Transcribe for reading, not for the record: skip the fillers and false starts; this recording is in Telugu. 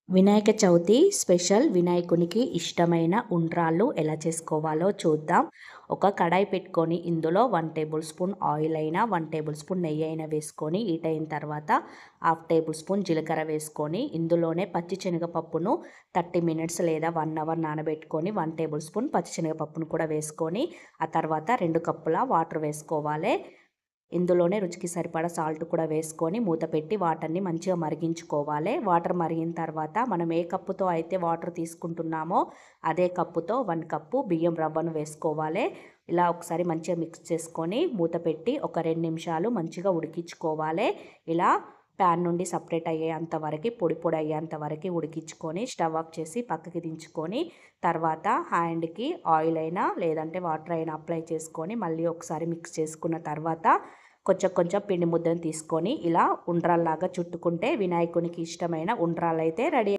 వినాయక చవితి స్పెషల్ వినాయకునికి ఇష్టమైన ఉండ్రాళ్ళు ఎలా చేసుకోవాలో చూద్దాం. ఒక కడాయి పెట్టుకొని ఇందులో 1 టేబుల్ స్పూన్ ఆయిల్ అయినా 1 టేబుల్ స్పూన్ నెయ్యి అయినా వేసుకొని హీట్ అయిన తర్వాత 1/2 టేబుల్ స్పూన్ జీలకర్ర వేసుకొని ఇందులోనే పచ్చి శనగపప్పును 30 మినిట్స్ లేదా 1 అవర్ నానబెట్టుకొని 1 టేబుల్ స్పూన్ పచ్చి శనగపప్పును కూడా వేసుకొని ఆ తర్వాత 2 కప్పుల వాటర్ వేసుకోవాలి. ఇందులోనే రుచికి సరిపడా సాల్ట్ కూడా వేసుకొని మూత పెట్టి వాటర్ని మంచిగా మరిగించుకోవాలి. వాటర్ మరిగిన తర్వాత మనం ఏ కప్పుతో అయితే వాటర్ తీసుకుంటున్నామో అదే కప్పుతో 1 కప్పు బియ్యం రవ్వను వేసుకోవాలి. ఇలా ఒకసారి మంచిగా మిక్స్ చేసుకొని మూత పెట్టి ఒక 2 నిమిషాలు మంచిగా ఉడికించుకోవాలి. ఇలా ప్యాన్ నుండి సపరేట్ అయ్యేంత వరకు పొడి పొడి అయ్యేంత వరకు ఉడికించుకొని స్టవ్ ఆఫ్ చేసి పక్కకి దించుకొని తర్వాత హ్యాండ్కి ఆయిల్ అయినా లేదంటే వాటర్ అయినా అప్లై చేసుకొని మళ్ళీ ఒకసారి మిక్స్ చేసుకున్న తర్వాత కొంచెం కొంచెం పిండి ముద్దను తీసుకొని ఇలా ఉండ్రాల్లాగా చుట్టుకుంటే వినాయకునికి ఇష్టమైన ఉండ్రాళ్ళు అయితే రెడీ.